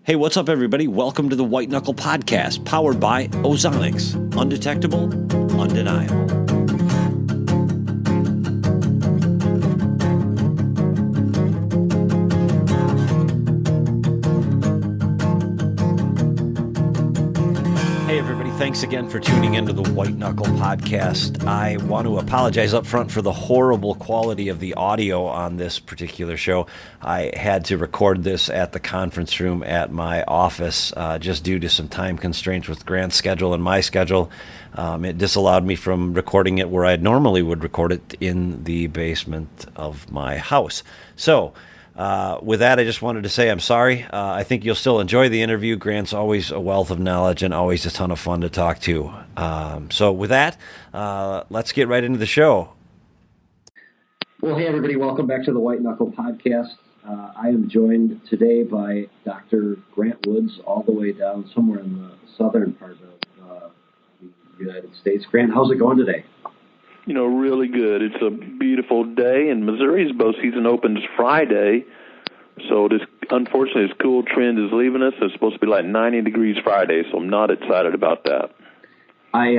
Hey, what's up, everybody? Welcome to the White Knuckle Podcast, powered by Ozonics. Undetectable, undeniable. Hey, everybody. Thanks again for tuning into the White Knuckle Podcast. I want to apologize up front for the horrible quality of the audio on this particular show. I had to record this at the conference room at my office just due to some time constraints with Grant's schedule and my schedule. It disallowed me from recording it where I normally would record it in the basement of my house. So, with that, I just wanted to say I'm sorry. I think you'll still enjoy the interview. Grant's always a wealth of knowledge and always a ton of fun to talk to. So with that, let's get right into the show. Well, hey, everybody. Welcome back to the White Knuckle Podcast. I am joined today by Dr. Grant Woods, all the way down somewhere in the southern part of the United States. Grant, how's it going today? You know, really good. It's a beautiful day, and Missouri's bow season opens Friday, so this, unfortunately, this cool trend is leaving us. It's supposed to be like 90 degrees Friday, so I'm not excited about that. I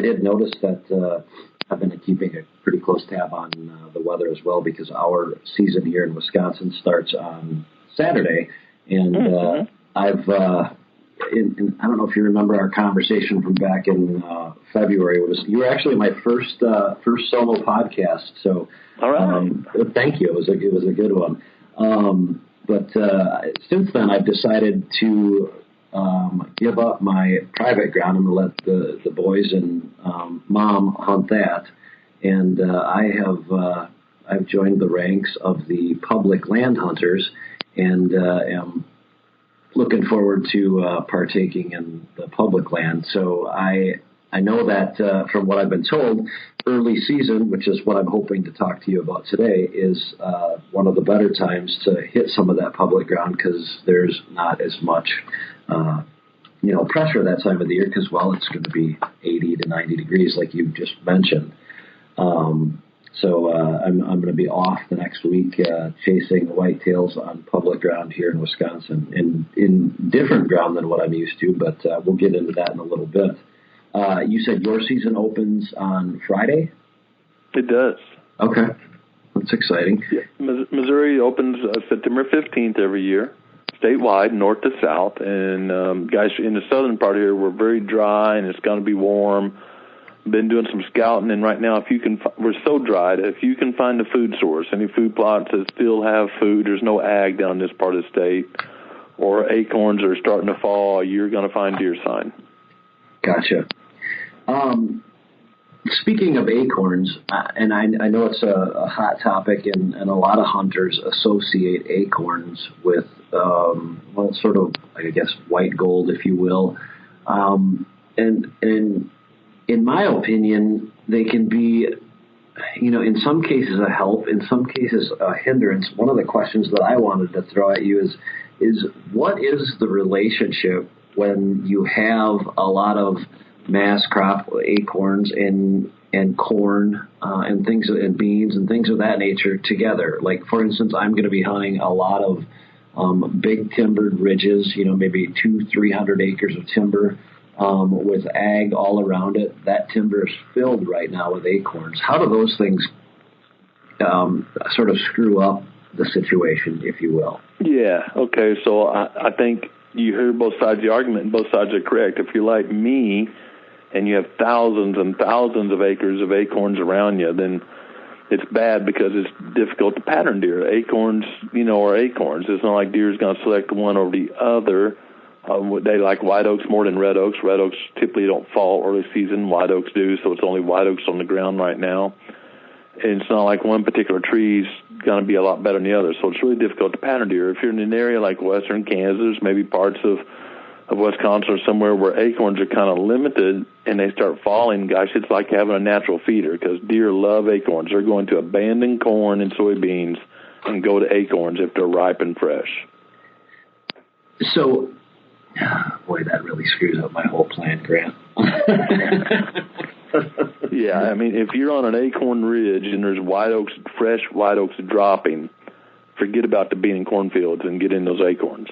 did notice that I've been keeping a pretty close tab on the weather as well, because our season here in Wisconsin starts on Saturday, and I don't know if you remember our conversation from back in February. You were actually my first solo podcast, so all right. Thank you. It was a good one. But since then, I've decided to give up my private ground and let the boys and Mom hunt that, and I've joined the ranks of the public land hunters, and am looking forward to partaking in the public land. So I know that from what I've been told, early season, which is what I'm hoping to talk to you about today, is one of the better times to hit some of that public ground, because there's not as much pressure that time of the year, because, well, it's going to be 80 to 90 degrees like you just mentioned. So I'm going to be off the next week chasing whitetails on public ground here in Wisconsin, in different ground than what I'm used to, but we'll get into that in a little bit. You said your season opens on Friday? It does. Okay. That's exciting. Yeah. Missouri opens September 15th every year, statewide, north to south, and guys in the southern part here, we're very dry, and it's going to be warm. Been doing some scouting, and right now, we're so dry that if you can find a food source, any food plots that still have food, there's no ag down in this part of the state, or acorns are starting to fall, you're going to find deer sign. Gotcha. Speaking of acorns, and I know it's a hot topic, and a lot of hunters associate acorns with, sort of, I guess, white gold, if you will, and in my opinion, they can be, in some cases a help, in some cases a hindrance. One of the questions that I wanted to throw at you is what is the relationship when you have a lot of mass crop acorns and corn and things, and beans and things of that nature together? Like, for instance, I'm going to be hunting a lot of big timbered ridges, maybe 200-300 acres of timber, with ag all around it. That timber is filled right now with acorns. How do those things sort of screw up the situation, if you will? Yeah, okay, so I think you hear both sides of the argument, and both sides are correct. If you're like me and you have thousands and thousands of acres of acorns around you, then it's bad, because it's difficult to pattern deer. Acorns, are acorns. It's not like deer is going to select one over the other. They like white oaks more than red oaks. Red oaks typically don't fall early season. White oaks do, so it's only white oaks on the ground right now. And it's not like one particular tree is going to be a lot better than the other, so it's really difficult to pattern deer. If you're in an area like western Kansas, maybe parts of Wisconsin or somewhere where acorns are kind of limited and they start falling, gosh, it's like having a natural feeder, because deer love acorns. They're going to abandon corn and soybeans and go to acorns if they're ripe and fresh. So, boy, that really screws up my whole plan, Grant. Yeah, I mean, if you're on an acorn ridge and there's white oaks, fresh white oaks dropping forget about the bean and cornfields and get in those acorns.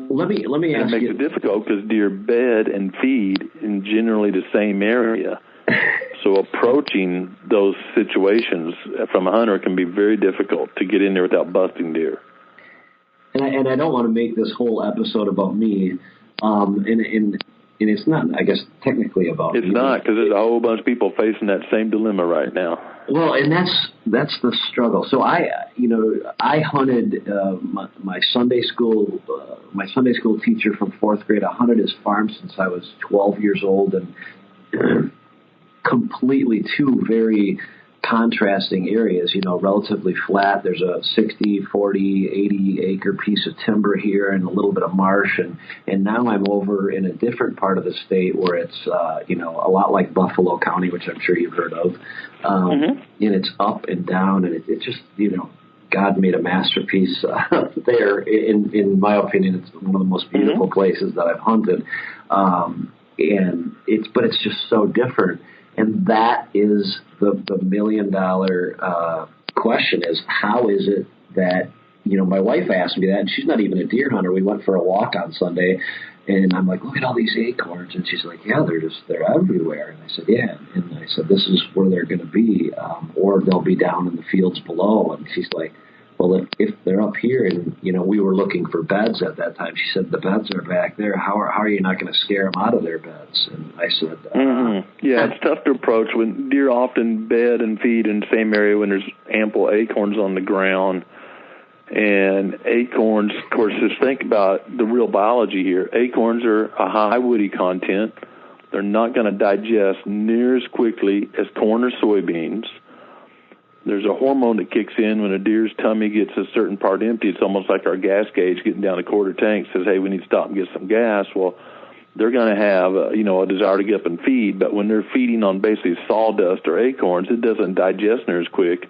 Let me ask you. It makes it difficult because deer bed and feed in generally the same area. So approaching those situations from a hunter can be very difficult to get in there without busting deer. And I don't want to make this whole episode about me, and it's not, I guess, technically about me. It's not, because there's a whole bunch of people facing that same dilemma right now. Well, and that's the struggle. So I hunted my Sunday school teacher from fourth grade. I hunted his farm since I was 12 years old, and completely two very contrasting areas, relatively flat. There's a 60, 40, 80 acre piece of timber here and a little bit of marsh. And now I'm over in a different part of the state where it's, a lot like Buffalo County, which I'm sure you've heard of. And it's up and down, and it just, God made a masterpiece there. In my opinion, it's one of the most beautiful places that I've hunted. And it's just so different. And that is the $1 million question is, how is it that, my wife asked me that, and she's not even a deer hunter. We went for a walk on Sunday, and I'm like, look at all these acorns. And she's like, yeah, they're everywhere. And I said, yeah. And I said, this is where they're going to be, or they'll be down in the fields below. And she's like, well, if they're up here, and, we were looking for beds at that time. She said, the beds are back there. How are you not going to scare them out of their beds? And I said, yeah, it's tough to approach when deer often bed and feed in the same area when there's ample acorns on the ground. And acorns, of course, just think about the real biology here. Acorns are a high woody content. They're not going to digest near as quickly as corn or soybeans. There's a hormone that kicks in when a deer's tummy gets a certain part empty. It's almost like our gas gauge getting down a quarter tank. Says, hey, we need to stop and get some gas. Well, they're going to have, a desire to get up and feed. But when they're feeding on basically sawdust or acorns, it doesn't digest near as quick.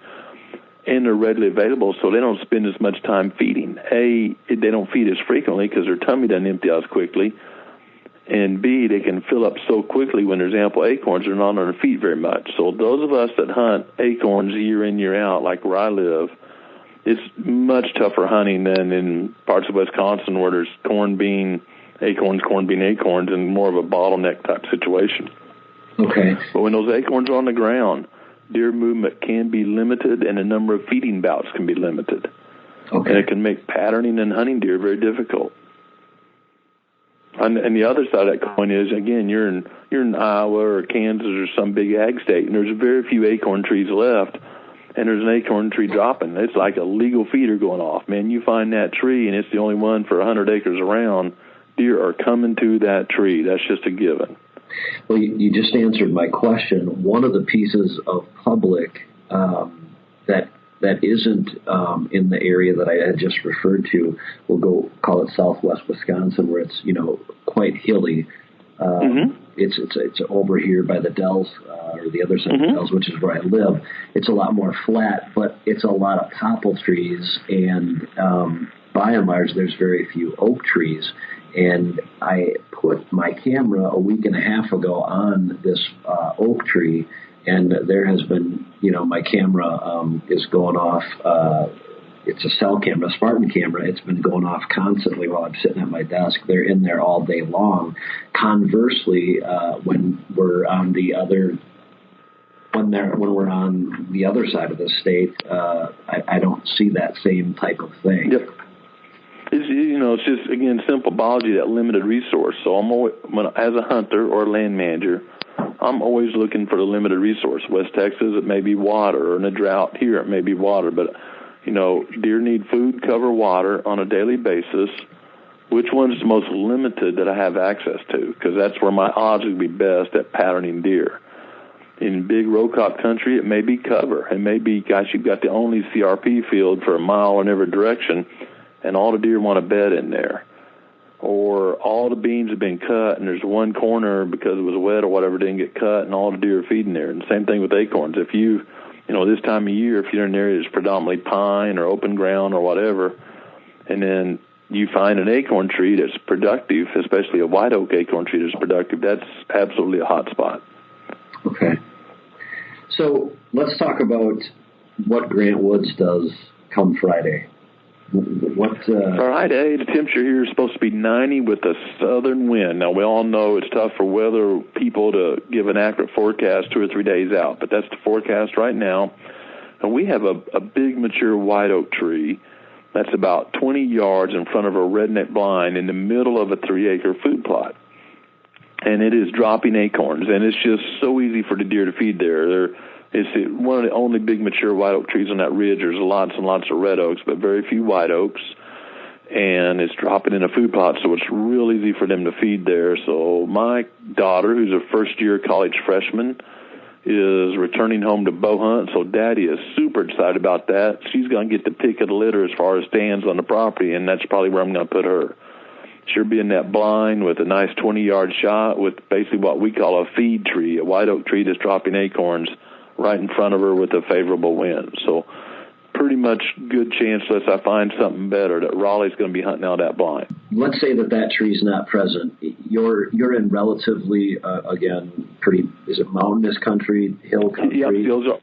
And they're readily available, so they don't spend as much time feeding. A, they don't feed as frequently because their tummy doesn't empty out as quickly. And B, they can fill up so quickly when there's ample acorns, they're not on their feet very much. So those of us that hunt acorns year in, year out, like where I live, it's much tougher hunting than in parts of Wisconsin where there's corn bean acorns, and more of a bottleneck type situation. Okay. But when those acorns are on the ground, deer movement can be limited and the number of feeding bouts can be limited. Okay. And it can make patterning and hunting deer very difficult. And the other side of that coin is, again, you're in Iowa or Kansas or some big ag state, and there's very few acorn trees left, and there's an acorn tree dropping. It's like a legal feeder going off. Man, you find that tree, and it's the only one for 100 acres around, deer are coming to that tree. That's just a given. Well, you just answered my question. One of the pieces of public that isn't in the area that I had just referred to, we'll go call it Southwest Wisconsin, where it's quite hilly. It's over here by the Dells or the other side of the Dells, which is where I live. It's a lot more flat, but it's a lot of topple trees, and by and large, there's very few oak trees. And I put my camera a week and a half ago on this oak tree, and there has been, my camera is going off. It's a cell camera, a Spartan camera. It's been going off constantly while I'm sitting at my desk. They're in there all day long. Conversely, when we're on the other side of the state, I don't see that same type of thing. Yep. It's just, again, simple biology, that limited resource. So I'm always, as a hunter or a land manager, I'm always looking for the limited resource. West Texas, it may be water, or in a drought here, it may be water. But, deer need food, cover, water on a daily basis. Which one's the most limited that I have access to? Because that's where my odds would be best at patterning deer. In big row crop country, it may be cover. It may be, gosh, you've got the only CRP field for a mile in every direction, and all the deer want to bed in there. Or all the beans have been cut, and there's one corner because it was wet or whatever didn't get cut, and all the deer are feeding there. And same thing with acorns. If this time of year, if you're in an area that's predominantly pine or open ground or whatever, and then you find an acorn tree that's productive, especially a white oak acorn tree that's productive, that's absolutely a hot spot. Okay. So let's talk about what Grant Woods does come Friday? Friday, the temperature here is supposed to be 90 with a southern wind. Now, we all know it's tough for weather people to give an accurate forecast 2 or 3 days out, but that's the forecast right now. And we have a big mature white oak tree that's about 20 yards in front of a redneck blind in the middle of a 3-acre food plot. And it is dropping acorns, and it's just so easy for the deer to feed there. It's one of the only big mature white oak trees on that ridge. There's lots and lots of red oaks, but very few white oaks. And it's dropping in a food plot, so it's real easy for them to feed there. So my daughter, who's a first-year college freshman, is returning home to bow hunt. So Daddy is super excited about that. She's going to get the pick of the litter as far as stands on the property, and that's probably where I'm going to put her. She'll be in that blind with a nice 20-yard shot with basically what we call a feed tree, a white oak tree that's dropping acorns right in front of her with a favorable wind. So pretty much good chance, unless I find something better, that Raleigh's going to be hunting out that blind. Let's say that tree's not present. You're in relatively, again, is it mountainous country, hill country? Yeah,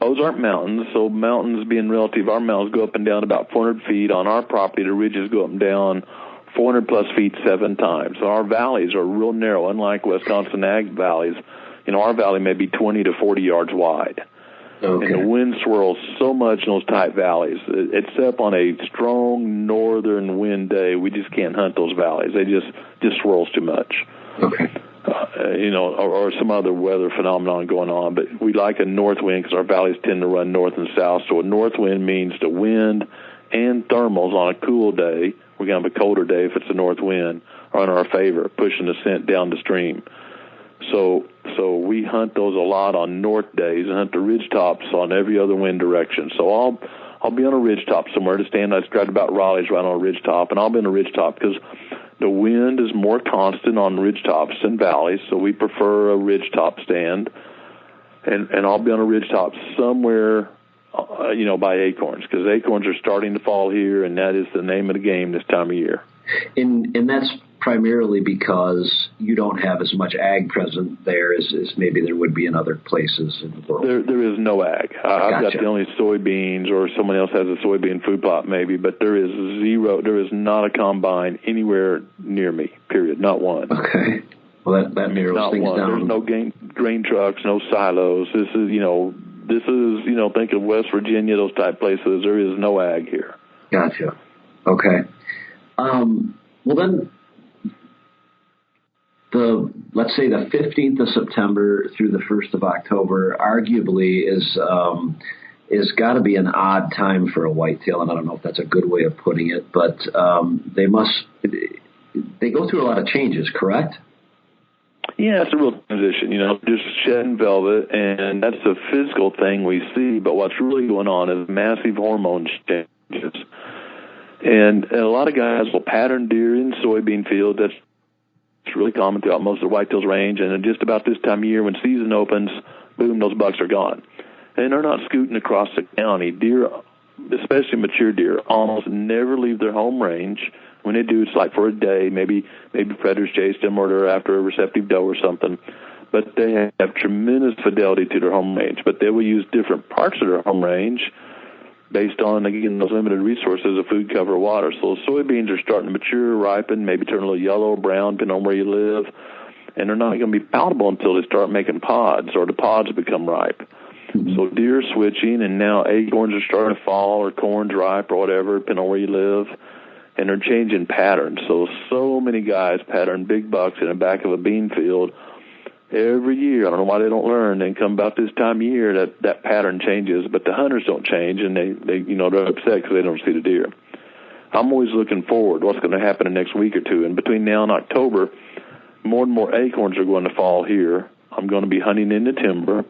those aren't mountains. So mountains being relative, our mountains go up and down about 400 feet. On our property, the ridges go up and down 400-plus feet 7 times. So our valleys are real narrow, unlike Wisconsin ag valleys. Our valley may be 20 to 40 yards wide. Okay. And the wind swirls so much in those tight valleys. Except on a strong northern wind day, we just can't hunt those valleys. They just swirls too much. Okay. Or some other weather phenomenon going on. But we like a north wind because our valleys tend to run north and south. So a north wind means the wind and thermals on a cool day, we're going to have a colder day if it's a north wind, are in our favor, pushing the scent down the stream. So we hunt those a lot on north days and hunt the ridge tops on every other wind direction. So I'll be on a ridge top somewhere to stand. I described about Raleigh's right on a ridge top, and I'll be on a ridge top because the wind is more constant on ridge tops than valleys, so we prefer a ridge top stand. And I'll be on a ridge top somewhere, by acorns, because acorns are starting to fall here, and that is the name of the game this time of year. And that's primarily because you don't have as much ag present there as maybe there would be in other places in the world. There is no ag. I've got the only soybeans, or someone else has a soybean food plot maybe, but there is not a combine anywhere near me, period, not one. Okay. Well, that narrows things down. There's no grain trucks, no silos. This is, think of West Virginia, those type places. There is no ag here. Gotcha. Okay. Well, then, let's say the 15th of September through the 1st of October arguably is got to be an odd time for a whitetail, and I don't know if that's a good way of putting it, but they go through a lot of changes, correct? Yeah, it's a real transition, just shedding velvet, and that's a physical thing we see, but what's really going on is massive hormone changes. And a lot of guys will pattern deer in soybean fields. It's really common throughout most of the whitetails range, and just about this time of year when season opens, boom, those bucks are gone. And they're not scooting across the county. Deer, especially mature deer, almost never leave their home range. When they do, it's like for a day. Maybe predators chase them, or they're after a receptive doe or something. But they have tremendous fidelity to their home range. But they will use different parts of their home range based on, again, those limited resources of food, cover, water. So soybeans are starting to mature, ripen, maybe turn a little yellow or brown, depending on where you live. And they're not going to be palatable until they start making pods, or the pods become ripe. Mm-hmm. So deer are switching, and now acorns are starting to fall, or corn's ripe, or whatever, depending on where you live. And they're changing patterns. So many guys pattern big bucks in the back of a bean field every year. I don't know why they don't learn. Then come about this time of year, that pattern changes, but the hunters don't change, and they're upset because they don't see the deer. I'm always looking forward. What's going to happen in the next week or two? And between now and October, more and more acorns are going to fall here. I'm going to be hunting in the timber.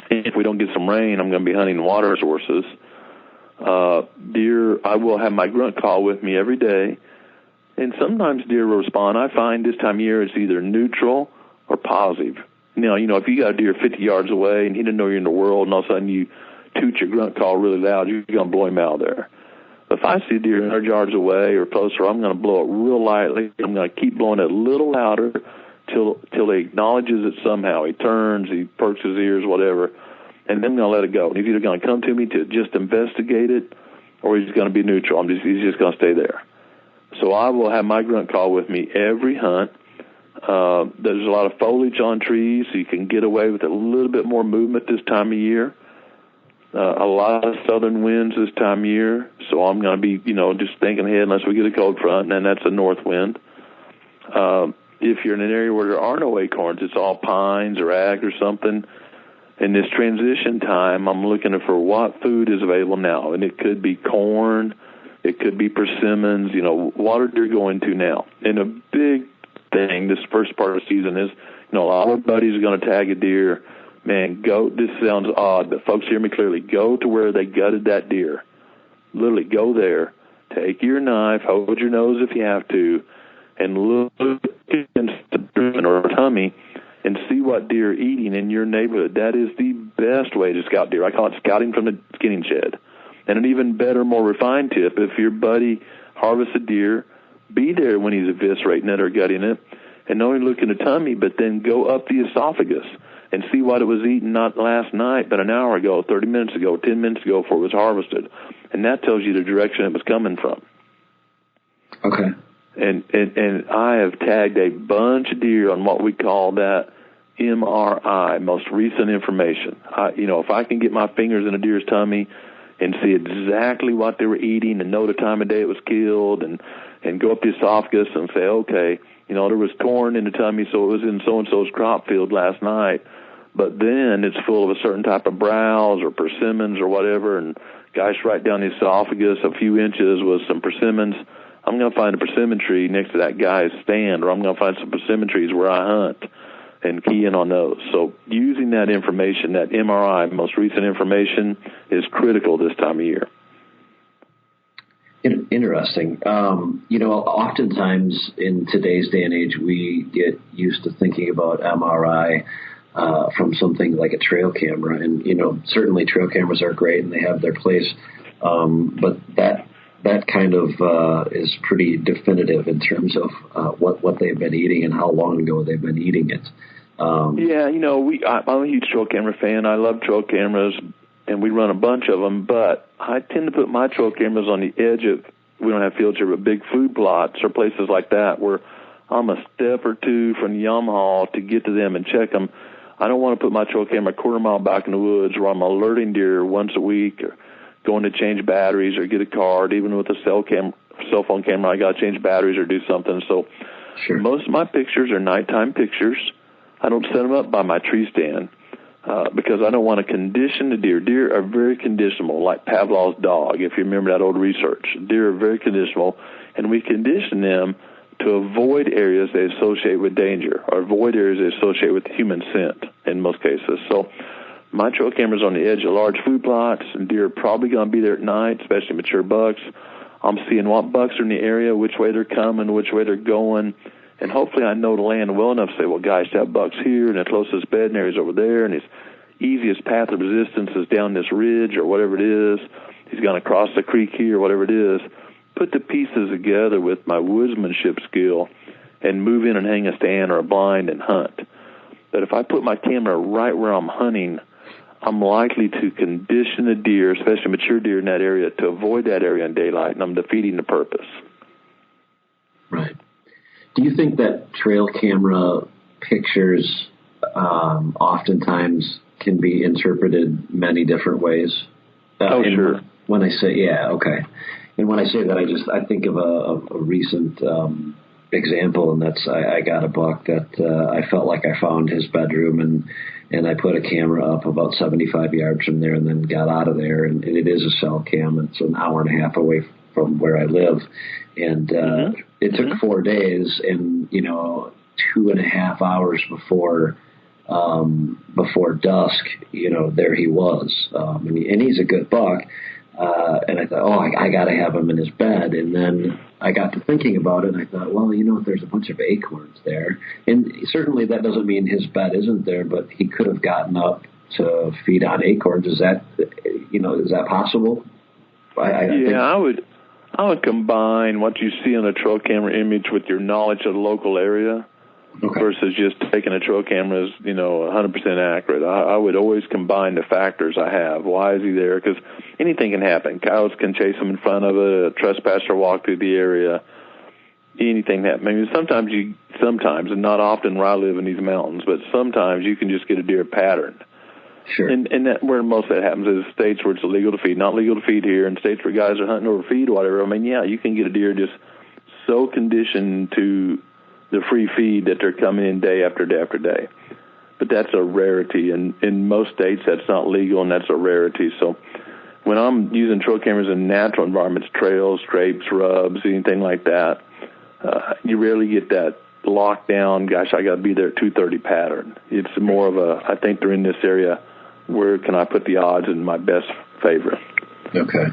And if we don't get some rain, I'm going to be hunting water sources. Deer, I will have my grunt call with me every day, and sometimes deer will respond. I find this time of year it's either neutral or positive. Now, if you got a deer 50 yards away and he didn't know you're in the world, and all of a sudden you toot your grunt call really loud, you're going to blow him out there. But if I see a deer 100 yards away or closer, I'm going to blow it real lightly. I'm going to keep blowing it a little louder till he acknowledges it somehow. He turns, he perks his ears, whatever. And then I'm going to let it go. And he's either going to come to me to just investigate it, or he's going to be neutral. He's just going to stay there. So I will have my grunt call with me every hunt. There's a lot of foliage on trees, so you can get away with a little bit more movement this time of year. A lot of southern winds this time of year, so I'm going to be, just thinking ahead unless we get a cold front, and that's a north wind. If you're in an area where there are no acorns, it's all pines or ag or something, in this transition time, I'm looking for what food is available now, and it could be corn, it could be persimmons, what are deer going to now? And a big thing this first part of the season is, a lot of buddies are going to tag a deer. Man, this sounds odd, but folks hear me clearly. Go to where they gutted that deer. Literally, go there. Take your knife, hold your nose if you have to, and look against the abdomen or tummy and see what deer are eating in your neighborhood. That is the best way to scout deer. I call it scouting from the skinning shed. And an even better, more refined tip, if your buddy harvests a deer, be there when he's eviscerating it or gutting it, and not only look in the tummy, but then go up the esophagus and see what it was eating not last night, but an hour ago, 30 minutes ago, 10 minutes ago before it was harvested. And that tells you the direction it was coming from. Okay. And I have tagged a bunch of deer on what we call that MRI, most recent information. If I can get my fingers in a deer's tummy and see exactly what they were eating and know the time of day it was killed and go up the esophagus and say, okay, there was corn in the tummy, so it was in so-and-so's crop field last night, but then it's full of a certain type of browse or persimmons or whatever, and gosh, right down the esophagus, a few inches with some persimmons. I'm going to find a persimmon tree next to that guy's stand, or I'm going to find some persimmon trees where I hunt and key in on those. So using that information, that MRI, most recent information, is critical this time of year. Interesting. Oftentimes in today's day and age, we get used to thinking about MRI from something like a trail camera. And, certainly trail cameras are great and they have their place. But that kind of is pretty definitive in terms of what they've been eating and how long ago they've been eating it. I'm a huge trail camera fan. I love trail cameras, and we run a bunch of them, but I tend to put my trail cameras on the edge of, we don't have fields here, but big food plots or places like that where I'm a step or two from the yum haul to get to them and check them. I don't want to put my trail camera a quarter mile back in the woods where I'm alerting deer once a week or going to change batteries or get a card. Even with a cell phone camera, I got to change batteries or do something. So sure. Most of my pictures are nighttime pictures. I don't set them up by my tree stand because I don't want to condition the deer. Deer are very conditionable, like Pavlov's dog, if you remember that old research. Deer are very conditionable, and we condition them to avoid areas they associate with danger or avoid areas they associate with human scent in most cases. So my trail camera's on the edge of large food plots, and deer are probably going to be there at night, especially mature bucks. I'm seeing what bucks are in the area, which way they're coming, which way they're going. And hopefully I know the land well enough to say, well, gosh, that buck's here, and the closest bedding area's over there, and his easiest path of resistance is down this ridge or whatever it is. He's going to cross the creek here, whatever it is. Put the pieces together with my woodsmanship skill and move in and hang a stand or a blind and hunt. But if I put my camera right where I'm hunting, I'm likely to condition the deer, especially mature deer in that area, to avoid that area in daylight, and I'm defeating the purpose. Right. Do you think that trail camera pictures oftentimes can be interpreted many different ways? Sure. When I say, yeah, okay. And when I say that, I think of a recent example, and that's I got a buck that I felt like I found his bedroom, and I put a camera up about 75 yards from there and then got out of there, and it is a cell cam. It's an hour and a half away from where I live. And it took 4 days, and 2.5 hours before dusk, there he was, and he's a good buck. And I thought, I got to have him in his bed. And then I got to thinking about it, and I thought, well, there's a bunch of acorns there, and certainly that doesn't mean his bed isn't there, but he could have gotten up to feed on acorns. Is that possible? I would combine what you see on a trail camera image with your knowledge of the local area. versus just taking a trail camera as, 100% accurate. I would always combine the factors I have. Why is he there? Because anything can happen. Coyotes can chase him in front of it, a trespasser walk through the area, anything that. I mean, sometimes, and not often where I live in these mountains, but sometimes you can just get a deer patterned. Sure. And that, where most of that happens is states where it's illegal to feed, not legal to feed here, and states where guys are hunting over feed or whatever. I mean, yeah, you can get a deer just so conditioned to the free feed that they're coming in day after day after day. But that's a rarity, and in most states that's not legal, and that's a rarity. So when I'm using trail cameras in natural environments, trails, scrapes, rubs, anything like that, you rarely get that lockdown, gosh, I got to be there at 2:30 pattern. It's more of a, I think they're in this area, where can I put the odds in my best favor? Okay.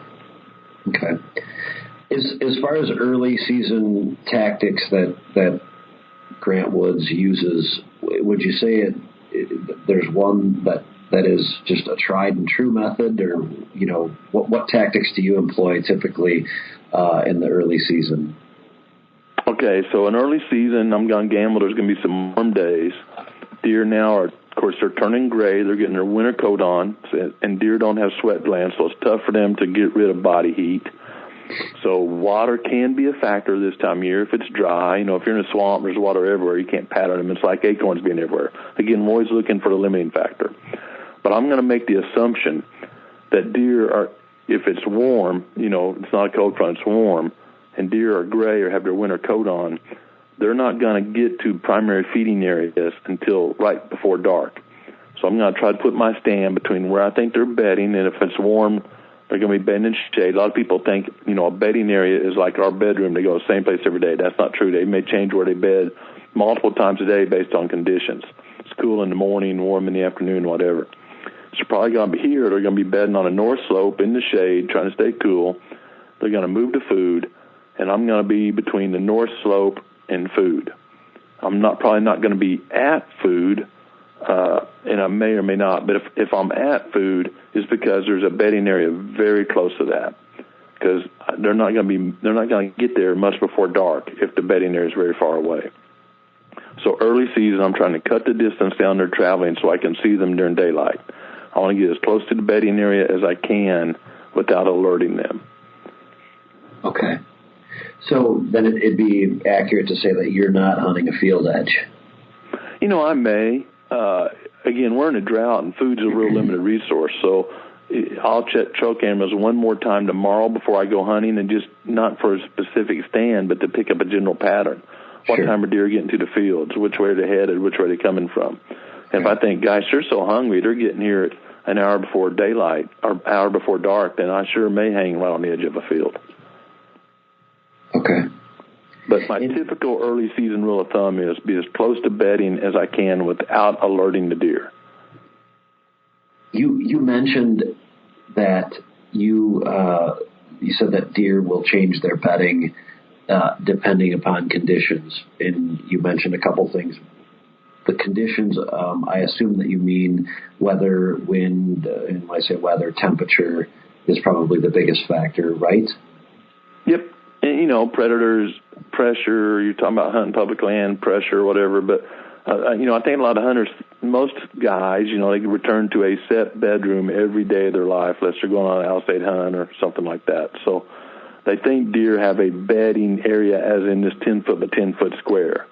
As far as early season tactics that Grant Woods uses, would you say there's one that is just a tried and true method, or what tactics do you employ typically in the early season? Okay, so in early season, I'm going to gamble there's going to be some warm days. Deer now are, of course, they're turning gray. They're getting their winter coat on, and deer don't have sweat glands, so it's tough for them to get rid of body heat. So water can be a factor this time of year. If it's dry, if you're in a swamp, there's water everywhere. You can't pattern them. It's like acorns being everywhere. Again, we're always looking for the limiting factor. But I'm going to make the assumption that deer are, if it's warm, it's not a cold front, it's warm, and deer are gray or have their winter coat on, they're not going to get to primary feeding areas until right before dark. So I'm going to try to put my stand between where I think they're bedding, and if it's warm, they're going to be bedding in shade. A lot of people think, a bedding area is like our bedroom. They go the same place every day. That's not true. They may change where they bed multiple times a day based on conditions. It's cool in the morning, warm in the afternoon, whatever. So probably going to be here. They're going to be bedding on a north slope in the shade, trying to stay cool. They're going to move to food, and I'm going to be between the north slope and food. I'm probably not going to be at food, and I may or may not. But if I'm at food, it's because there's a bedding area very close to that. Because they're not going to get there much before dark if the bedding area is very far away. So early season, I'm trying to cut the distance down they're traveling so I can see them during daylight. I want to get as close to the bedding area as I can without alerting them. Okay. So then it'd be accurate to say that you're not hunting a field edge. I may. Again, we're in a drought, and food's a real limited resource. So I'll check trail cameras one more time tomorrow before I go hunting, and just not for a specific stand, but to pick up a general pattern. What time are deer getting to the fields? Which way are they headed? Which way are they coming from? And if I think, gosh, they're so hungry, they're getting here at an hour before daylight or hour before dark, then I sure may hang right on the edge of a field. Okay. But my typical early season rule of thumb is be as close to bedding as I can without alerting the deer. You mentioned that you said that deer will change their bedding depending upon conditions, and you mentioned a couple things. The conditions, I assume that you mean weather, wind, and when I say weather, temperature is probably the biggest factor, right? Yep. And, predators, pressure, you're talking about hunting public land, pressure, whatever. But, I think a lot of hunters, most guys, they can return to a set bedroom every day of their life unless they're going on an out-of-state hunt or something like that. So they think deer have a bedding area as in this 10-foot by 10-foot square.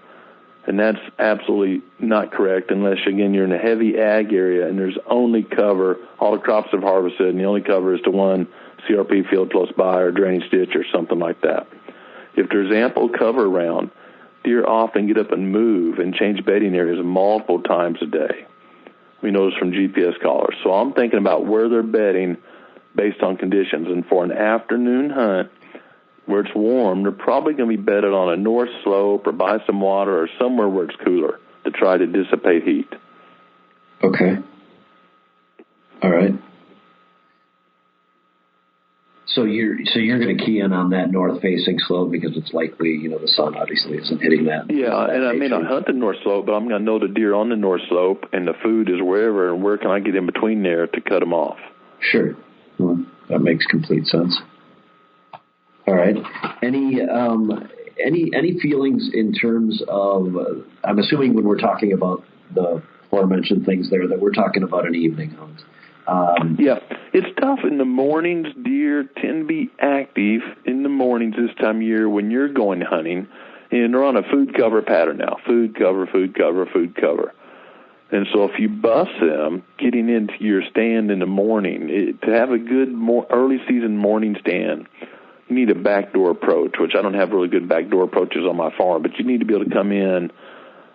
And that's absolutely not correct unless, again, you're in a heavy ag area and there's only cover, all the crops have harvested, and the only cover is to one CRP field close by or drainage ditch or something like that. If there's ample cover around, deer often get up and move and change bedding areas multiple times a day. We know this from GPS collars. So I'm thinking about where they're bedding based on conditions. And for an afternoon hunt where it's warm, they're probably going to be bedded on a north slope or by some water or somewhere where it's cooler to try to dissipate heat. Okay. All right. So you're going to key in on that north-facing slope because it's likely, the sun obviously isn't hitting that. Yeah, and I may not hunt the north slope, but I'm going to know the deer on the north slope, and the food is wherever, and where can I get in between there to cut them off? Sure. Well, that makes complete sense. All right. any feelings in terms of, I'm assuming when we're talking about the aforementioned things there, that we're talking about an evening hunt. Yeah, it's tough in the mornings. Deer tend to be active in the mornings this time of year when you're going hunting, and they're on a food cover pattern now. Food cover, food cover, food cover. And so if you bust them getting into your stand in the morning, to have a good early season morning stand, you need a backdoor approach, which I don't have really good backdoor approaches on my farm, but you need to be able to come in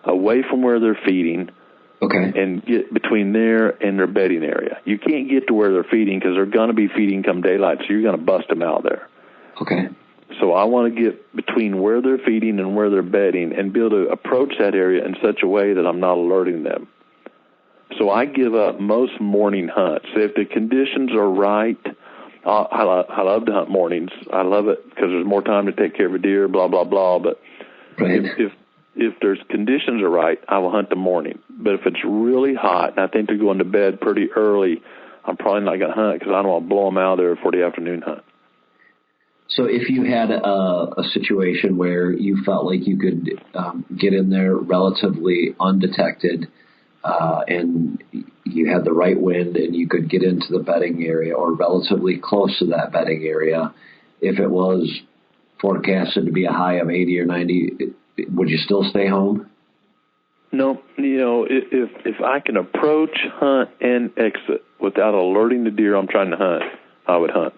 away from where they're feeding, okay, and get between there and their bedding area. You can't get to where they're feeding because they're going to be feeding come daylight, so you're going to bust them out there. Okay. So I want to get between where they're feeding and where they're bedding and be able to approach that area in such a way that I'm not alerting them. So I give up most morning hunts. If the conditions are right, I love to hunt mornings. I love it because there's more time to take care of a deer, blah, blah, blah. But right. if there's conditions are right, I will hunt the morning. But if it's really hot and I think they're going to bed pretty early, I'm probably not going to hunt because I don't want to blow them out there for the afternoon hunt. So if you had a situation where you felt like you could get in there relatively undetected and you had the right wind and you could get into the bedding area or relatively close to that bedding area, if it was forecasted to be a high of 80 or 90, would you still stay home? No, if I can approach, hunt, and exit without alerting the deer I'm trying to hunt, I would hunt.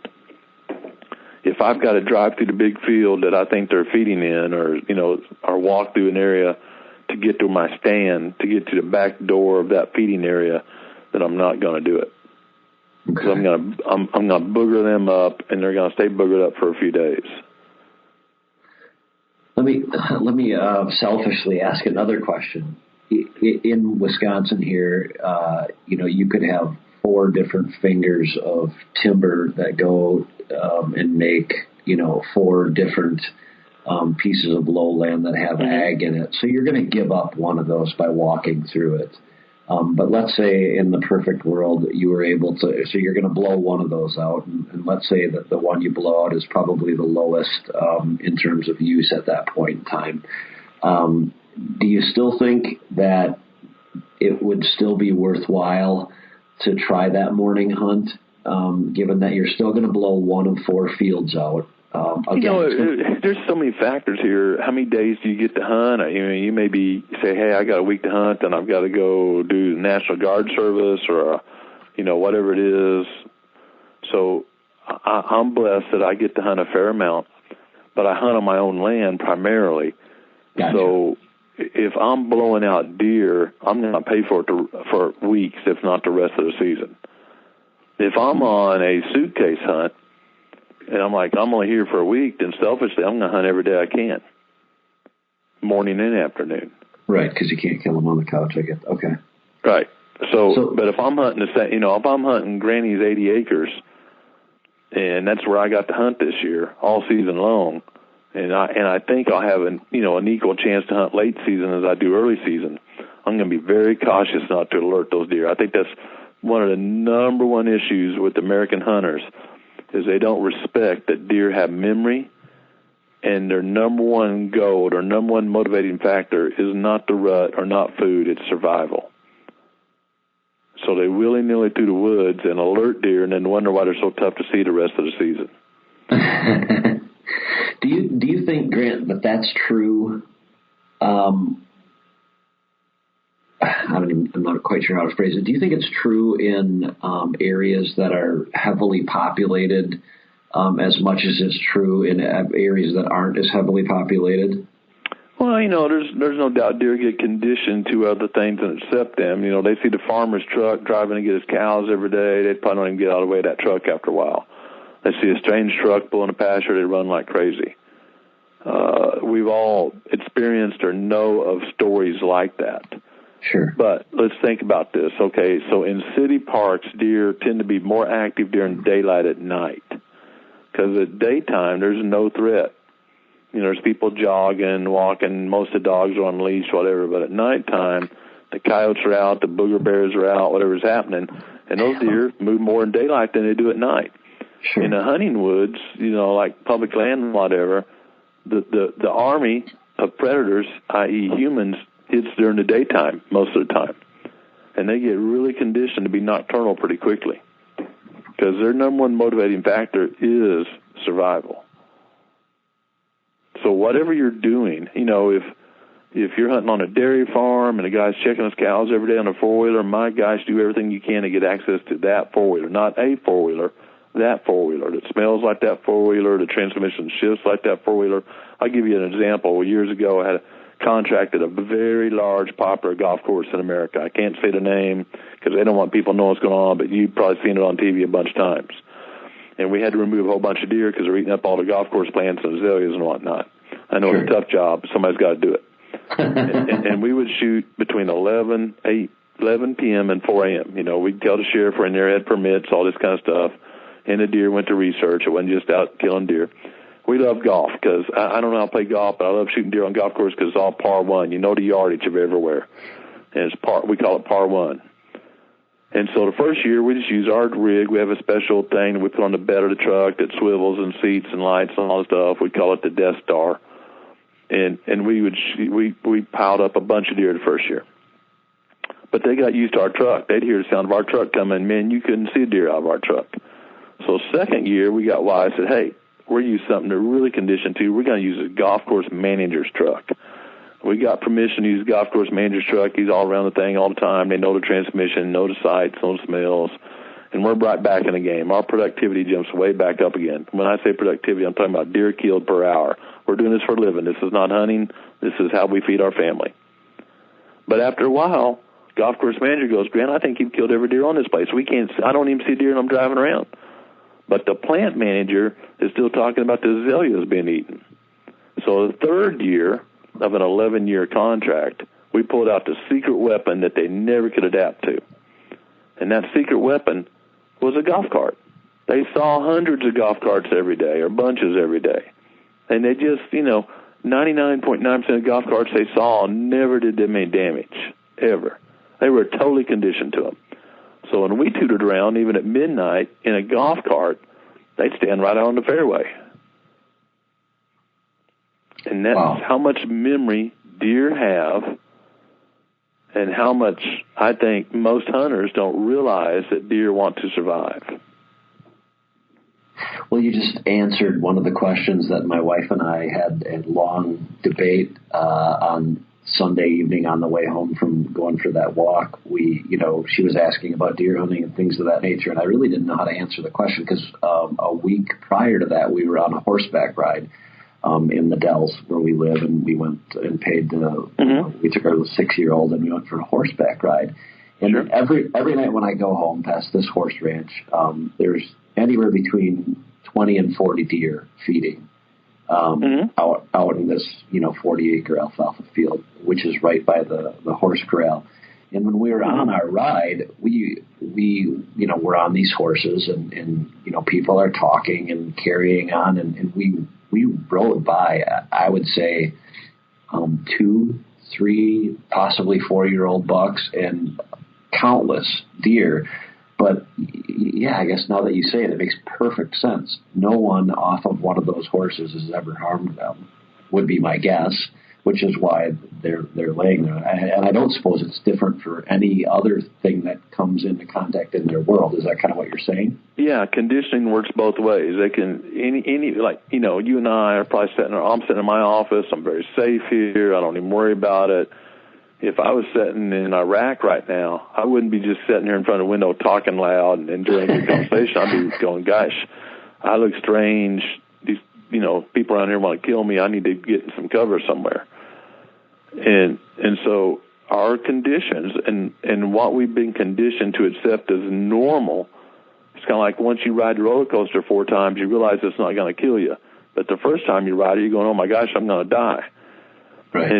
If I've got to drive through the big field that I think they're feeding in or walk through an area to get to my stand, to get to the back door of that feeding area, then I'm not going to do it. Because I'm going to booger them up, and they're going to stay boogered up for a few days. Let me selfishly ask another question. In Wisconsin here, you could have 4 different fingers of timber that go and make 4 different pieces of lowland that have ag in it. So you're going to give up one of those by walking through it. But let's say in the perfect world you were able to, so you're going to blow one of those out. And let's say that the one you blow out is probably the lowest in terms of use at that point in time. Do you still think that it would still be worthwhile to try that morning hunt, given that you're still going to blow one of 4 fields out? There's so many factors here. How many days do you get to hunt? You maybe say, hey, I got a week to hunt, and I've got to go do the National Guard service or, whatever it is. So I'm blessed that I get to hunt a fair amount, but I hunt on my own land primarily. Gotcha. So if I'm blowing out deer, I'm going to pay for it for weeks, if not the rest of the season. If I'm on a suitcase hunt, and I'm like, I'm only here for a week, then selfishly, I'm going to hunt every day I can, morning and afternoon. Right, because you can't kill them on the couch, I guess. Okay. Right. So, but if I'm hunting if I'm hunting Granny's 80 acres, and that's where I got to hunt this year, all season long, and I think I'll have an equal chance to hunt late season as I do early season, I'm going to be very cautious not to alert those deer. I think that's one of the number one issues with American hunters, is they don't respect that deer have memory, and their number one goal or number one motivating factor is not the rut or not food, it's survival. So they willy-nilly through the woods and alert deer and then wonder why they're so tough to see the rest of the season. Do you think, Grant, that that's true? I'm not quite sure how to phrase it. Do you think it's true in areas that are heavily populated as much as it's true in areas that aren't as heavily populated? Well, there's no doubt deer get conditioned to other things than accept them. They see the farmer's truck driving to get his cows every day. They probably don't even get out of the way of that truck after a while. They see a strange truck pulling a pasture, they run like crazy. We've all experienced or know of stories like that. Sure. But let's think about this. Okay, so in city parks, deer tend to be more active during daylight at night. Because at daytime, there's no threat. There's people jogging, walking, most of the dogs are on leash, whatever. But at nighttime, the coyotes are out, the booger bears are out, whatever's happening. And those deer move more in daylight than they do at night. Sure. In the hunting woods, like public land and whatever, the army of predators, i.e. humans, hits during the daytime most of the time. And they get really conditioned to be nocturnal pretty quickly because their number one motivating factor is survival. So whatever you're doing, if you're hunting on a dairy farm and a guy's checking his cows every day on a four-wheeler, my guys do everything you can to get access to that four-wheeler, not a four-wheeler, that four-wheeler that smells like that four-wheeler, the transmission shifts like that four-wheeler. I'll give you an example. Years ago, I had contracted a very large popular golf course in America. I can't say the name because they don't want people to know what's going on, but you've probably seen it on TV a bunch of times. And we had to remove a whole bunch of deer because they're eating up all the golf course plants and azaleas and whatnot. I know It's a tough job, but somebody's got to do it. and we would shoot between 11 p.m. and 4 a.m. We'd tell the sheriff we're in there, had permits, all this kind of stuff. And the deer went to research. It wasn't just out killing deer. We love golf because I don't know how to play golf, but I love shooting deer on golf course because it's all par one. You know the yardage of everywhere. And we call it par one. And so the first year we just use our rig. We have a special thing that we put on the bed of the truck that swivels and seats and lights and all that stuff. We call it the Death Star. And we piled up a bunch of deer the first year. But they got used to our truck. They'd hear the sound of our truck coming. Man, you couldn't see a deer out of our truck. So second year we got wise. Said, hey, we're using something they're really conditioned to. We're going to use a golf course manager's truck. We got permission to use a golf course manager's truck. He's all around the thing all the time. They know the transmission, know the sights, know the smells. And we're right back in the game. Our productivity jumps way back up again. When I say productivity, I'm talking about deer killed per hour. We're doing this for a living. This is not hunting. This is how we feed our family. But after a while, golf course manager goes, Grant, I think you've killed every deer on this place. I don't even see deer and I'm driving around. But the plant manager is still talking about the azaleas being eaten. So the third year of an 11-year contract, we pulled out the secret weapon that they never could adapt to. And that secret weapon was a golf cart. They saw hundreds of golf carts every day or bunches every day. And they just, 99.9% of golf carts they saw never did them any damage, ever. They were totally conditioned to them. So when we tooted around, even at midnight, in a golf cart, they'd stand right out on the fairway. And that's how much memory deer have and how much I think most hunters don't realize that deer want to survive. Well, you just answered one of the questions that my wife and I had a long debate on Sunday evening on the way home from going for that walk. She was asking about deer hunting and things of that nature, and I really didn't know how to answer the question because a week prior to that, we were on a horseback ride in the Dells where we live, and we went and paid we took our 6-year-old and we went for a horseback ride. And every night when I go home past this horse ranch, there's anywhere between 20 and 40 deer feeding out in this 40-acre alfalfa field, which is right by the horse corral. And when we were on our ride, we we're on these horses and people are talking and carrying on, and we rode by, I would say, 2, 3, possibly 4-year-old bucks and countless deer. But yeah, I guess now that you say it, it makes perfect sense. No one off of one of those horses has ever harmed them, would be my guess, which is why they're laying there. And I don't suppose it's different for any other thing that comes into contact in their world. Is that kind of what you're saying? Yeah, conditioning works both ways. They can you and I are probably I'm sitting in my office. I'm very safe here. I don't even worry about it. If I was sitting in Iraq right now, I wouldn't be just sitting here in front of the window talking loud and enjoying the conversation. I'd be going, gosh, I look strange. These, people around here want to kill me. I need to get in some cover somewhere. And so our conditions and what we've been conditioned to accept as normal, it's kind of like once you ride the roller coaster 4 times, you realize it's not going to kill you. But the first time you ride it, you're going, oh my gosh, I'm going to die. Right.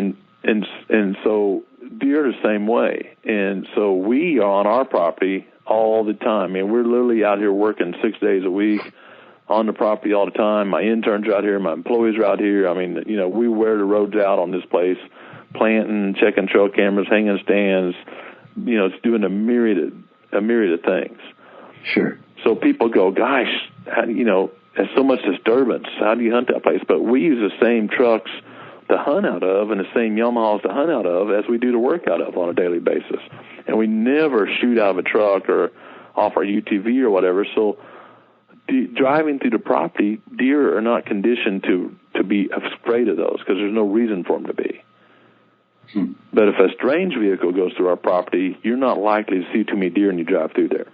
And so deer are the same way. And so we are on our property all the time. I mean, we're literally out here working 6 days a week on the property all the time. My interns are out here. My employees are out here. I mean, we wear the roads out on this place, planting, checking trail cameras, hanging stands. It's doing a myriad of things. Sure. So people go, gosh, there's so much disturbance. How do you hunt that place? But we use the same trucks to hunt out of and the same Yamahas to hunt out of as we do to work out of on a daily basis. And we never shoot out of a truck or off our UTV or whatever. So driving through the property, deer are not conditioned to be afraid of those because there's no reason for them to be. But if a strange vehicle goes through our property, you're not likely to see too many deer when you drive through there.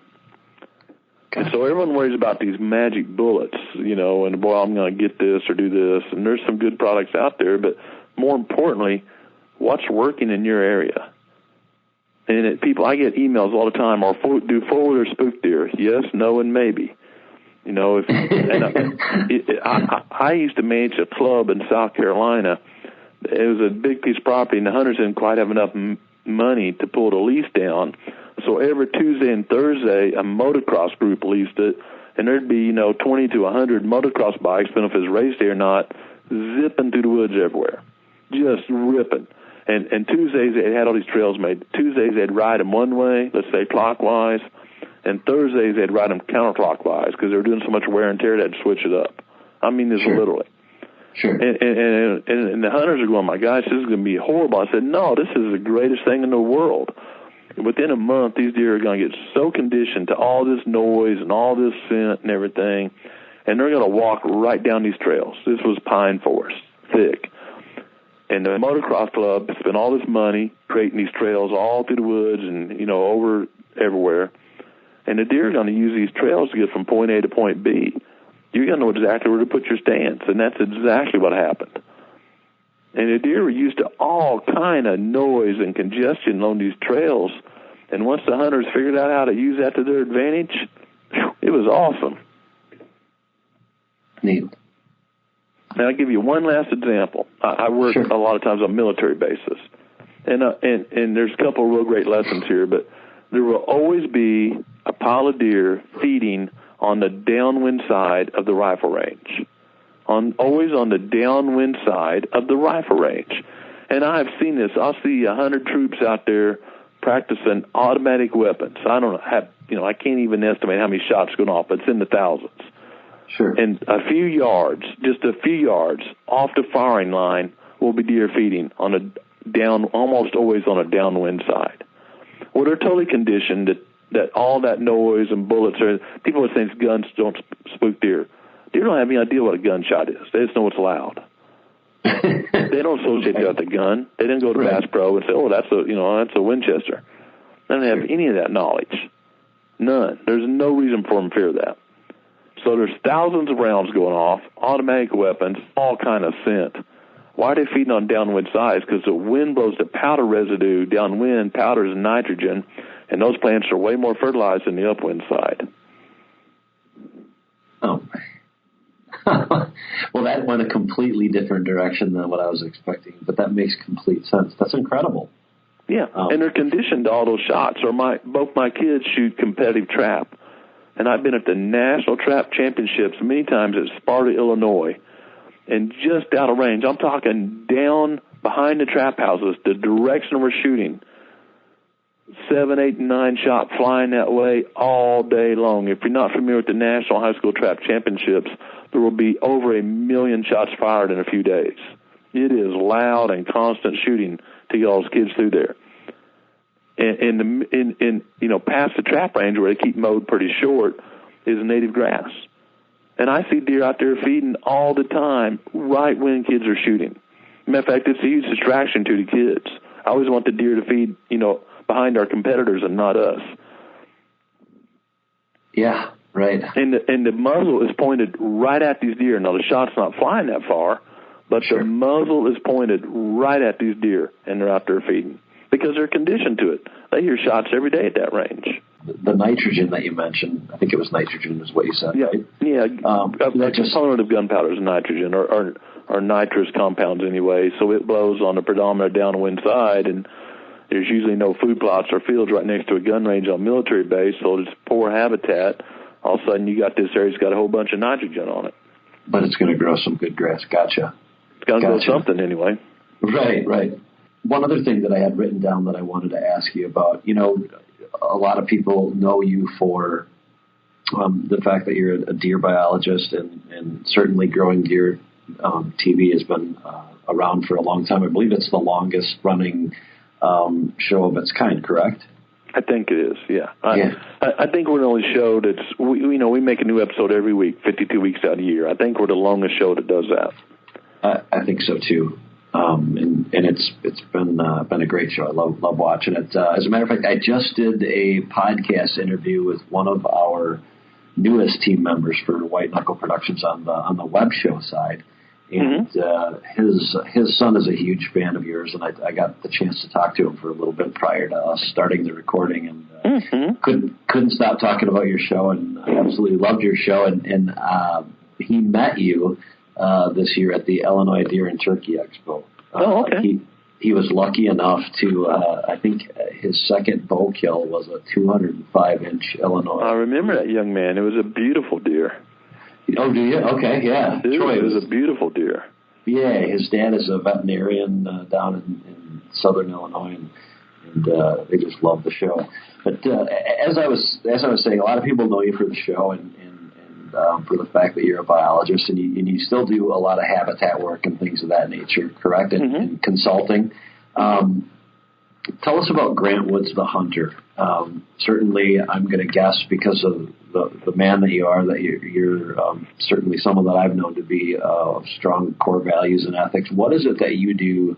And so everyone worries about these magic bullets, and, boy, I'm going to get this or do this. And there's some good products out there, but more importantly, what's working in your area? And I get emails all the time, do forward or spook deer? Yes, no, and maybe. I used to manage a club in South Carolina. It was a big piece of property, and the hunters didn't quite have enough money to pull the lease down. So every Tuesday and Thursday, a motocross group leased it, and there'd be, 20 to 100 motocross bikes, depending if it was race day or not, zipping through the woods everywhere, just ripping. And Tuesdays, they had all these trails made. Tuesdays, they'd ride them one way, let's say clockwise, and Thursdays, they'd ride them counterclockwise because they were doing so much wear and tear, they'd switch it up. I mean this literally. Sure. And the hunters are going, my gosh, this is going to be horrible. I said, no, this is the greatest thing in the world. Within a month, these deer are going to get so conditioned to all this noise and all this scent and everything, and they're going to walk right down these trails. This was pine forest, thick. And the motocross club spent all this money creating these trails all through the woods and, over everywhere. And the deer are going to use these trails to get from point A to point B. You're going to know exactly where to put your stands, and that's exactly what happened. And the deer were used to all kind of noise and congestion on these trails, and once the hunters figured out how to use that to their advantage, it was awesome. Neat. And I'll give you one last example. I work a lot of times on military bases, and there's a couple of real great lessons here, but there will always be a pile of deer feeding on the downwind side of the rifle range, always on the downwind side of the rifle range. And I've seen this. I'll see 100 troops out there practicing automatic weapons. I don't know, I can't even estimate how many shots going off, but it's in the thousands. Sure. And just a few yards off the firing line will be deer feeding almost always on a downwind side. Well, they're totally conditioned that all that noise and bullets people would think guns don't spook deer. Deer don't have any idea what a gunshot is. They just know it's loud. They don't associate that with a gun. They didn't go to Bass Pro and say, oh, that's a Winchester. They don't have any of that knowledge. None. There's no reason for them to fear that. So there's thousands of rounds going off, automatic weapons, all kind of scent. Why are they feeding on downwind sides? Because the wind blows the powder residue downwind, powder is nitrogen, and those plants are way more fertilized than the upwind side. Oh. Well, that went a completely different direction than what I was expecting, but that makes complete sense. That's incredible. Yeah, and they're conditioned to all those shots. Both my kids shoot competitive trap, and I've been at the National Trap Championships many times at Sparta, Illinois, and just out of range. I'm talking down behind the trap houses, the direction we're shooting. 7, 8, 9 shot flying that way all day long. If you're not familiar with the National High School Trap Championships, there will be over 1 million shots fired in a few days. It is loud and constant shooting to get all those kids through there. And past the trap range where they keep mowed pretty short is native grass. And I see deer out there feeding all the time right when kids are shooting. Matter of fact, it's a huge distraction to the kids. I always want the deer to feed, behind our competitors and not us. Yeah, right. And the muzzle is pointed right at these deer. Now, the shot's not flying that far, but the muzzle is pointed right at these deer, and they're out there feeding because they're conditioned to it. They hear shots every day at that range. The nitrogen that you mentioned, I think it was nitrogen is what you said, yeah, right? Yeah, a component of gunpowder is nitrogen, or nitrous compounds anyway, so it blows on the predominant downwind side, and there's usually no food plots or fields right next to a gun range on a military base, so it's poor habitat. All of a sudden, you got this area that's got a whole bunch of nitrogen on it. But it's going to grow some good grass. Gotcha. It's going to grow something anyway. Right. One other thing that I had written down that I wanted to ask you about, a lot of people know you for the fact that you're a deer biologist, and certainly Growing Deer TV has been around for a long time. I believe it's the longest running show of its kind, correct? I think it is, yeah. I think we're the only show that's, we make a new episode every week, 52 weeks out of the year. I think we're the longest show that does that. I think so too. And it's been a great show. I love watching it. As a matter of fact, I just did a podcast interview with one of our newest team members for White Knuckle Productions on the web show side. And his son is a huge fan of yours, and I got the chance to talk to him for a little bit prior to us starting the recording, and couldn't stop talking about your show, and I absolutely loved your show. And he met you this year at the Illinois Deer and Turkey Expo. Okay. He was lucky enough to, I think his second bow kill was a 205-inch Illinois. I remember that young man. It was a beautiful deer. Oh, do you? Okay, yeah. Dude, Troy, it was a beautiful deer. Yeah, his dad is a veterinarian down in southern Illinois, and they just love the show. But as I was saying, a lot of people know you for the show and for the fact that you're a biologist, and you still do a lot of habitat work and things of that nature, correct? And consulting. Tell us about Grant Woods the Hunter. Certainly, I'm going to guess because of the man that you are, that you're certainly someone that I've known to be of strong core values and ethics. What is it that you do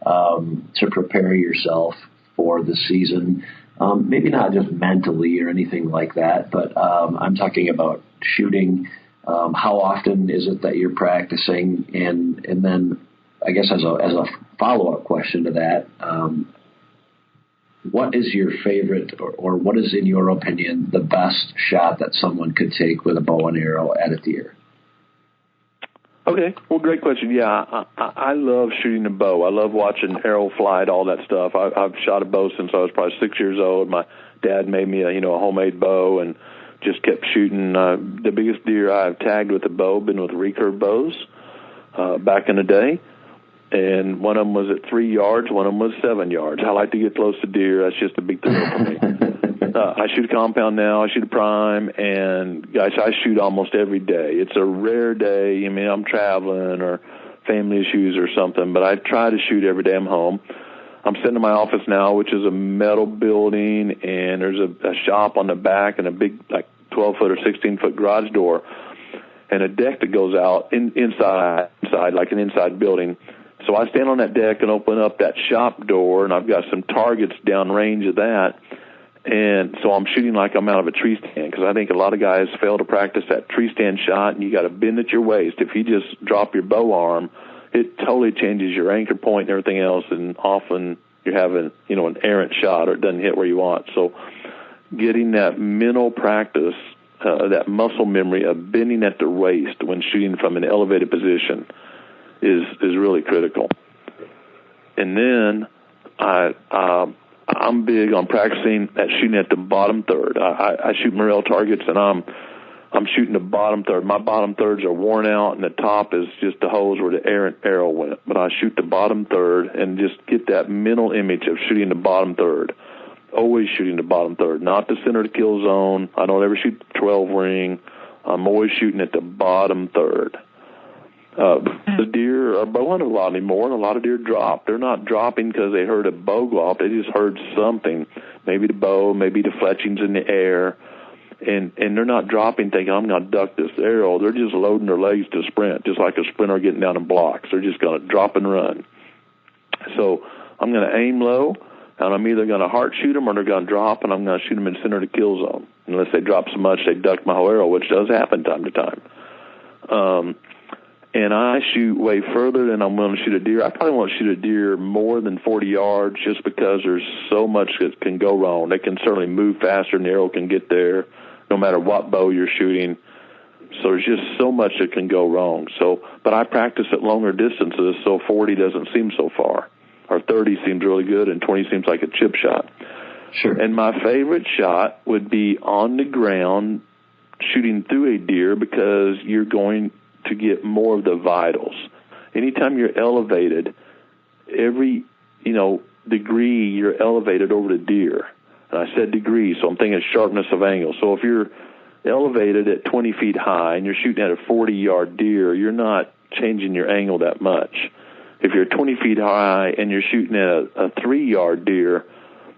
to prepare yourself for the season? Maybe not just mentally or anything like that, but I'm talking about shooting. How often is it that you're practicing? And then I guess as a follow-up question to that, what is your favorite, or what is, in your opinion, the best shot that someone could take with a bow and arrow at a deer? Okay, well, great question. Yeah, I love shooting a bow. I love watching arrow flight, all that stuff. I've shot a bow since I was probably 6 years old. My dad made me a homemade bow and just kept shooting. The biggest deer I've tagged with a bow been with recurve bows back in the day. And one of them was at 3 yards, one of them was 7 yards. I like to get close to deer. That's just a big thrill for me. I shoot a compound now. I shoot a prime, and guys, I shoot almost every day. It's a rare day. I mean, I'm traveling or family issues or something, but I try to shoot every day I'm home. I'm sitting in my office now, which is a metal building, and there's a shop on the back and a big, like 12-foot or 16-foot garage door and a deck that goes out inside, like an inside building. So I stand on that deck and open up that shop door, and I've got some targets down range of that. And so I'm shooting like I'm out of a tree stand, because I think a lot of guys fail to practice that tree stand shot, and you got to bend at your waist. If you just drop your bow arm, it totally changes your anchor point and everything else, and often you're having, an errant shot, or it doesn't hit where you want. So getting that mental practice, that muscle memory of bending at the waist when shooting from an elevated position is really critical. And then I'm big on practicing at shooting at the bottom third. I shoot morel targets, and I'm shooting the bottom third. My bottom thirds are worn out, and the top is just the holes where the errant arrow went. But I shoot the bottom third and just get that mental image of shooting the bottom third. Always shooting the bottom third, not the center of the kill zone. I don't ever shoot the 12 ring. I'm always shooting at the bottom third. The deer are bowing a lot anymore, and a lot of deer drop. They're not dropping because they heard a bow go off. They just heard something, maybe the bow, maybe the fletchings in the air, and they're not dropping thinking, I'm going to duck this arrow. They're just loading their legs to sprint, just like a sprinter getting down in blocks. They're just going to drop and run. So I'm going to aim low, and I'm either going to heart shoot them or they're going to drop, and I'm going to shoot them in the center of the kill zone. Unless they drop so much they duck my whole arrow, which does happen time to time. And I shoot way further than I'm willing to shoot a deer. I probably won't shoot a deer more than 40 yards just because there's so much that can go wrong. They can certainly move faster than the arrow can get there, no matter what bow you're shooting. So there's just so much that can go wrong. But I practice at longer distances, so 40 doesn't seem so far. Or 30 seems really good, and 20 seems like a chip shot. Sure. And my favorite shot would be on the ground shooting through a deer, because you're going to get more of the vitals. Anytime you're elevated, every, degree you're elevated over the deer. And I said degree, so I'm thinking sharpness of angle. So if you're elevated at 20 feet high and you're shooting at a 40-yard deer, you're not changing your angle that much. If you're 20 feet high and you're shooting at a 3-yard deer,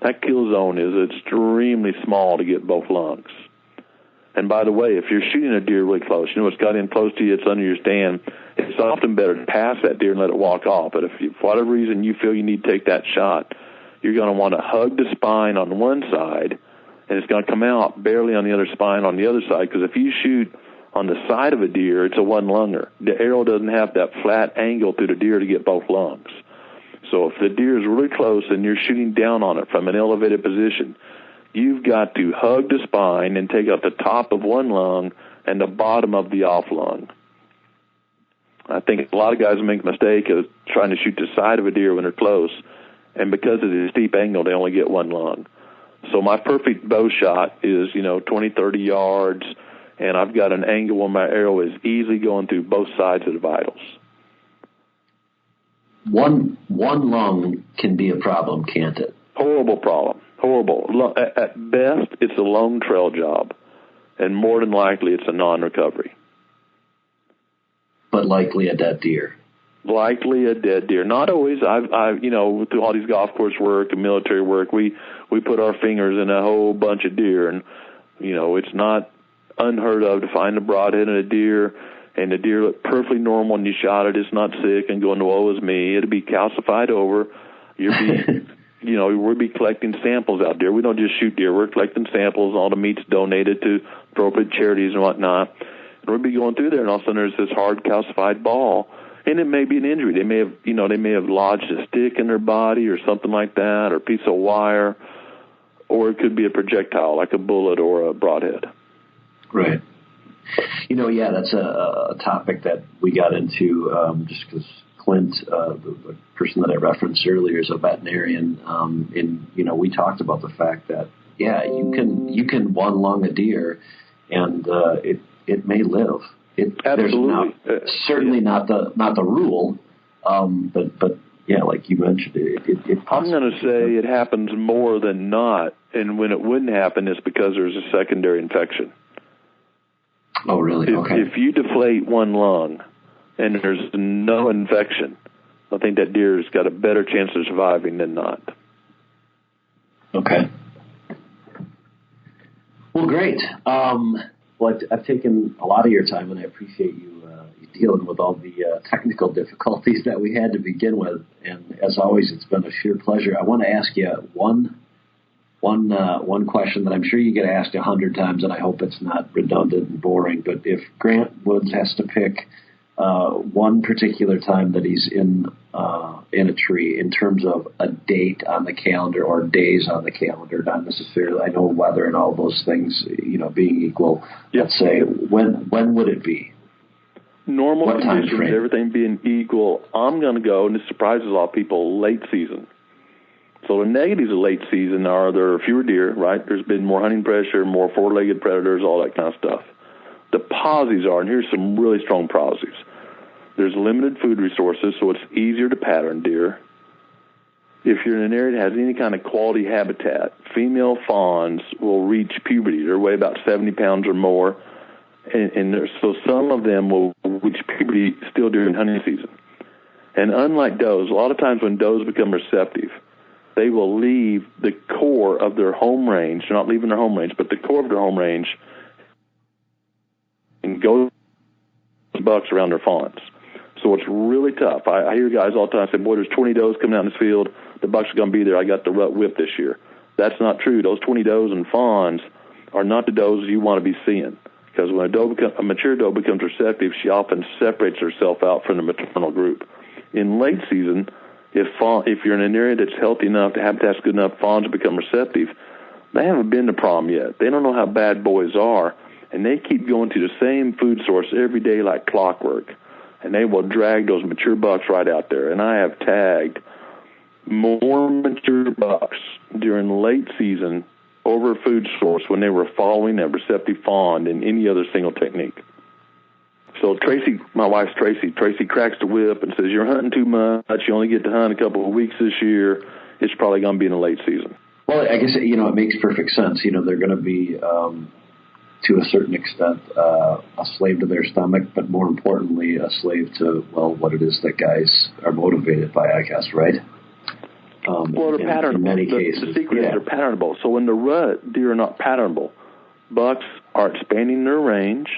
that kill zone is extremely small to get both lungs. And by the way, if you're shooting a deer really close, it's got in close to you, it's under your stand, it's often better to pass that deer and let it walk off. But if for whatever reason you feel you need to take that shot, you're going to want to hug the spine on one side, and it's going to come out barely on the other spine on the other side, because if you shoot on the side of a deer, it's a one-lunger. The arrow doesn't have that flat angle through the deer to get both lungs. So if the deer is really close and you're shooting down on it from an elevated position, you've got to hug the spine and take out the top of one lung and the bottom of the off lung. I think a lot of guys make a mistake of trying to shoot the side of a deer when they're close, and because of the steep angle, they only get one lung. So my perfect bow shot is, 20, 30 yards, and I've got an angle where my arrow is easily going through both sides of the vitals. One lung can be a problem, can't it? Horrible problem. Horrible. At best, it's a lone trail job, and more than likely, it's a non-recovery. But likely a dead deer. Likely a dead deer. Not always. I've through all these golf course work and military work, we put our fingers in a whole bunch of deer, and it's not unheard of to find a broadhead in a deer, and the deer looked perfectly normal when you shot it. It's not sick and going, woe is me. It'll be calcified over. We'll be collecting samples out there. We don't just shoot deer. We're collecting samples. All the meat's donated to appropriate charities and whatnot. And we'll be going through there, and all of a sudden there's this hard calcified ball, and it may be an injury. They may have lodged a stick in their body or something like that, or a piece of wire, or it could be a projectile like a bullet or a broadhead. Right. That's a topic that we got into just because Clint, the person that I referenced earlier, is a veterinarian, we talked about the fact that you can one lung a deer, and it may live. Absolutely. Certainly not the rule, but like you mentioned, it I'm going to say it happens more than not, and when it wouldn't happen, it's because there's a secondary infection. Oh, really? Okay. If you deflate one lung and there's no infection, I think that deer's got a better chance of surviving than not. Okay. Well, great. I've taken a lot of your time, and I appreciate you dealing with all the technical difficulties that we had to begin with. And as always, it's been a sheer pleasure. I want to ask you one question that I'm sure you get asked 100 times, and I hope it's not redundant and boring. But if Grant Woods has to pick one particular time that he's in a tree in terms of a date on the calendar or days on the calendar, not necessarily, I know weather and all those things, being equal. Yep. Let's say, when would it be? Normal what conditions, everything being equal, I'm going to go, and this surprises a lot of people, late season. So the negatives of late season are there are fewer deer, right? There's been more hunting pressure, more four-legged predators, all that kind of stuff. The positives are, and here's some really strong positives. There's limited food resources, so it's easier to pattern deer. If you're in an area that has any kind of quality habitat, female fawns will reach puberty. They weigh about 70 pounds or more, so some of them will reach puberty still during hunting season. And unlike does, a lot of times when does become receptive, they will leave the core of their home range, not leaving their home range, but the core of their home range, and go bucks around their fawns. So it's really tough. I hear guys all the time say, boy, there's 20 does coming out in this field. The bucks are going to be there. I got the rut whip this year. That's not true. Those 20 does and fawns are not the does you want to be seeing. Because when a mature doe becomes receptive, she often separates herself out from the maternal group. In late season, if you're in an area that's healthy enough, the habitat's good enough, fawns become receptive, they haven't been the problem yet. They don't know how bad boys are, and they keep going to the same food source every day like clockwork, and they will drag those mature bucks right out there. And I have tagged more mature bucks during late season over a food source when they were following that receptive fawn than any other single technique. So Tracy, my wife's Tracy cracks the whip and says, you're hunting too much. You only get to hunt a couple of weeks this year. It's probably going to be in the late season. Well, I guess, it makes perfect sense. They're going to be to a certain extent, a slave to their stomach, but more importantly, a slave to, well, what it is that guys are motivated by, I guess, right? Well, they're patternable. In many cases. The secret is they're patternable. So in the rut, deer are not patternable. Bucks are expanding their range,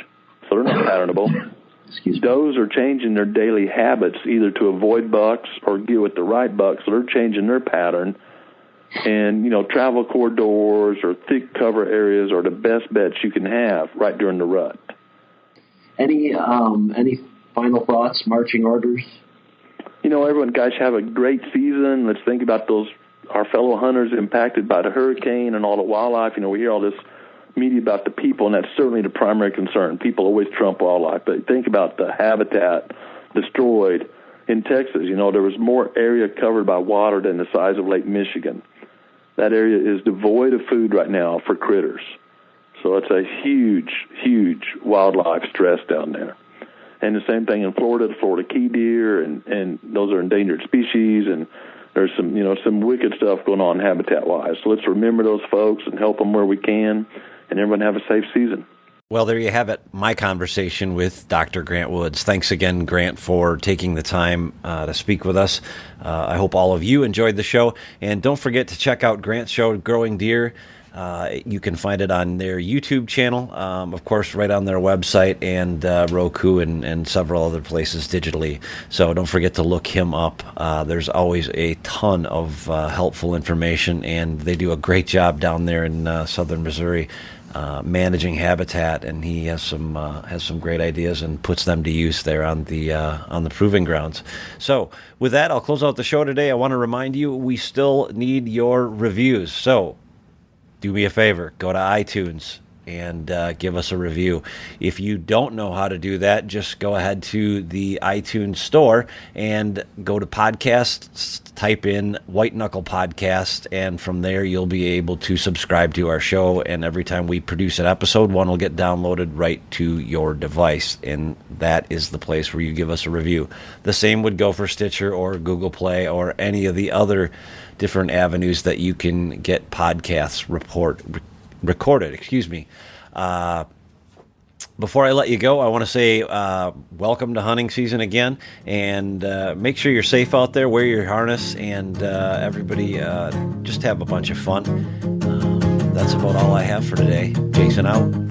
so they're not patternable. Does are changing their daily habits, either to avoid bucks or get with the right bucks, so they're changing their pattern. And, travel corridors or thick cover areas are the best bets you can have right during the rut. Any final thoughts, marching orders? Everyone, guys, have a great season. Let's think about our fellow hunters impacted by the hurricane and all the wildlife. We hear all this media about the people, and that's certainly the primary concern. People always trump wildlife, but think about the habitat destroyed in Texas. There was more area covered by water than the size of Lake Michigan. That area is devoid of food right now for critters. So it's a huge, huge wildlife stress down there. And the same thing in Florida, the Florida key deer, and those are endangered species, and there's some wicked stuff going on habitat-wise. So let's remember those folks and help them where we can, and everyone have a safe season. Well, there you have it, my conversation with Dr. Grant Woods. Thanks again, Grant, for taking the time to speak with us. I hope all of you enjoyed the show. And don't forget to check out Grant's show, Growing Deer. You can find it on their YouTube channel, of course, right on their website, and Roku and several other places digitally. So don't forget to look him up. There's always a ton of helpful information, and they do a great job down there in southern Missouri. Managing habitat, and he has some great ideas and puts them to use there on the proving grounds. So with that, I'll close out the show today. I want to remind you, we still need your reviews. So do me a favor, go to iTunes and give us a review. If you don't know how to do that, just go ahead to the iTunes store and go to podcasts, type in White Knuckle Podcast, and from there you'll be able to subscribe to our show, and every time we produce an episode, one will get downloaded right to your device, and that is the place where you give us a review. The same would go for Stitcher or Google Play or any of the other different avenues that you can get podcasts recorded. Before I let you go, I want to say welcome to hunting season again, and make sure you're safe out there, wear your harness, and everybody just have a bunch of fun. That's about all I have for today. Jason out.